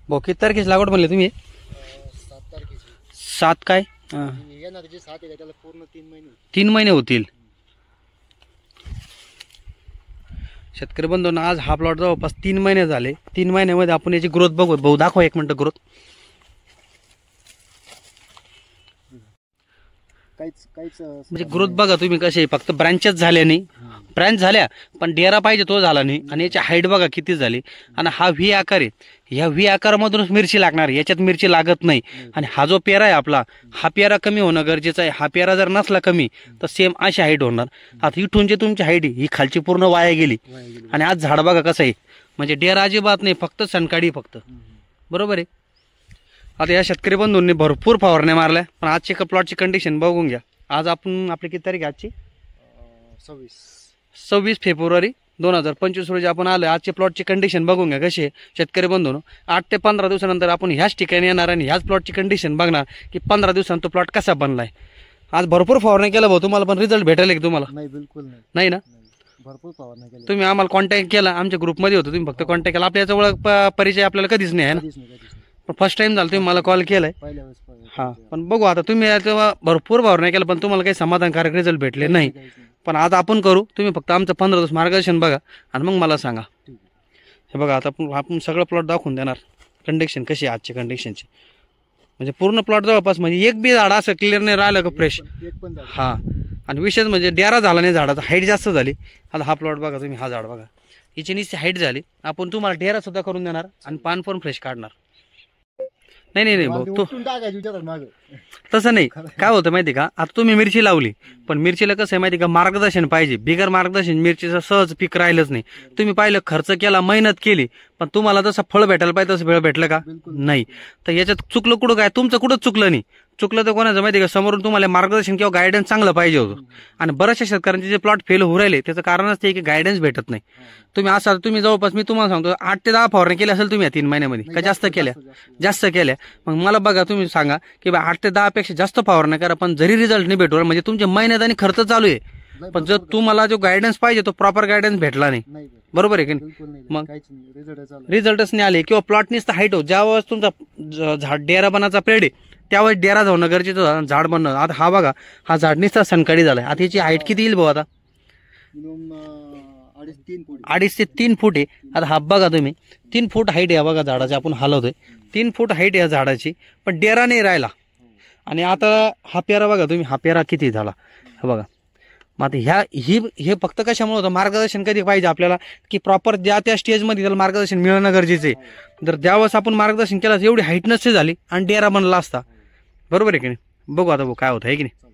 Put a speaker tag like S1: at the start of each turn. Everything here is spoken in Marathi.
S1: भाऊ किती तारखेची लागवड म्हणले तुम्ही?
S2: 7 तारखेची.
S1: 7 काय?
S2: येणार जे 7 आहे का त्याला पूर्ण 3 महिने.
S1: 3 महिने होतील. शेतकरी बंधूंनो, आज हा प्लॉट जवळपास 3 महिने झाले. 3 महिन्यामध्ये आपण याची ग्रोथ बघू. भाऊ दाखवा 1 मिनिट ग्रोथ.
S2: काहीच
S1: म्हणजे ग्रोथ बघा तुम्ही कशी, फक्त ब्रँचेस झाल्या नाही, ब्रँच झाल्या पण डेरा पाहिजे तो झाला नाही. आणि याची हाईट बघा किती झाली. आणि हा व्ही आकार आहे. ह्या व्ही आकारामधूनच मिरची लागणार, याच्यात मिरची लागत नाही. आणि हा जो पेरा आहे आपला, हा पेरा कमी होणं गरजेचं आहे. हा पेरा जर नसला कमी तर सेम अशी हाईट होणार. आता इथून जे तुमची हाईट आहे ही खालची पूर्ण वाया गेली. आणि आज झाड बघा कसं आहे, म्हणजे डेरा अजिबात नाही, फक्त सनकाडी फक्त. बरोबर आहे. आता या शेतकरी बंधूंनी भरपूर फवारण्या मारल्या, पण आजची प्लॉटची कंडिशन बघून घ्या. आज आपण आपली किती तारीख आजची? 26 फेब्रुवारी 2025 रोजी आपण आलो. आजची प्लॉटची कंडिशन बघून घ्या कशी आहे शेतकरी बंधूंनो. 8 ते 15 दिवसानंतर आपण ह्याच ठिकाणी येणार आणि ह्याच प्लॉटची कंडिशन बघणार की 15 दिवसांत तो प्लॉट कसा बनलाय. आज भरपूर फवारण्या केला भाऊ, तुम्हाला पण रिझल्ट भेटेल की तुम्हाला?
S2: नाही, बिलकुल
S1: नाही ना.
S2: भरपूर फवारण्या केल्या.
S1: तुम्ही आम्हाला कॉन्टॅक्ट केला, आमच्या ग्रुपमध्ये होतो, तुम्ही फक्त कॉन्टॅक्ट केला. आपल्या याचा ओळख परिचय आपल्याला कधीच नाही आहे ना. पण फर्स्ट टाइम झालं तुम्ही मला कॉल केलाय. हा, पण बघू आता तुम्ही भरपूर फवारण्या केला पण तुम्हाला काही समाधानकारक रिझल्ट भेटले नाही. पण आता आपण करू, तुम्ही फक्त आमचं 15 दिवस मार्गदर्शन बघा आणि मग मला सांगा. हे बघा आता आपण सगळं प्लॉट दाखवून देणार. कंडिशन कशी आहे आजची कंडिशनची, म्हणजे पूर्ण प्लॉट जवळपास म्हणजे एक बी झाड असं क्लिअर नाही राहिलं का फ्रेश. हा, आणि विशेष म्हणजे डेरा झाला नाही, झाडाचा हाईट जास्त झाली. आता हा प्लॉट बघा तुम्ही, हा झाड बघा, हिची निश्चित हाईट झाली. आपण तुम्हाला डेरा सुद्धा करून देणार आणि पान पण फ्रेश काढणार. नाही भाऊ, तो तसं नाही. काय होतं माहिती का, आता तुम्ही मिरची लावली पण मिरचीला कसं आहे माहिती का, मार्गदर्शन पाहिजे. बिगर मार्गदर्शन मिरचीचं सहज पीक राहिलंच नाही. तुम्ही पाहिलं, खर्च केला, मेहनत केली, पण तुम्हाला जसं फळ भेटायला पाहिजे तसं फळ भेटलं का? नाही. तर याच्यात चुकलं कुठं काय, तुमचं कुठंच चुकलं नाही. चुकलं तर कोणाचं माहिती का, समोरून तुम्हाला मार्गदर्शन किंवा गायडन्स चांगलं पाहिजे होतं. आणि बऱ्याचशा शेतकऱ्यांचे जे प्लॉट फेल होऊ राहिले त्याचं कारणच ते की गायडन्स भेटत नाही. तुम्ही जवळपास मी तुम्हाला सांगतो 8 ते 10 फवारण्या केल्या असेल तुम्ही या 3 महिन्यामध्ये, का जास्त केल्या? जास्त केल्या. मग मला बघा तुम्ही सांगा की 8 ते 10 पेक्षा जास्त फवारण्या करा, पण जरी रिझल्ट नाही भेटू म्हणजे तुमचे मेहनत आणि खर्च चालू आहे, पण जर तुम्हाला जो गायडन्स पाहिजे तो प्रॉपर गायडन्स भेटला नाही. बरोबर आहे की नाही? मग रिझल्टच नाही आले किंवा प्लॉटनीच तर हाईट हो. ज्यावेळेस तुमचा झाड डेरा बनाचा पिरियड आहे त्यावेळेस डेरा जाणं गरजेचं, झाड बनणं. आता हा बघा, हा झाड नुसता सनकाडी झालाय. आता याची हाईट किती येईल भाऊ? आता 2.5 ते 3 फूट आहे. आता हा बघा तुम्ही, 3 फूट हाईट आहे बघा झाडाची. आपण हलवतोय 3 फूट हाईट आहे झाडाची, पण डेरा नाही राहिला. आणि आता हा पेरा बघा तुम्ही, हा पेरा किती झाला हा बघा. मग आता हे फक्त कशामुळे होतं, मार्गदर्शन कधी पाहिजे आपल्याला की प्रॉपर त्या स्टेजमध्ये त्याला मार्गदर्शन मिळणं गरजेचं आहे. जर ज्यावेळेस आपण मार्गदर्शन केलं एवढी हाईट नसते झाली आणि डेरा बनला असता. बरोबर आहे की नाही? बघू आता काय होतं आहे की नाही.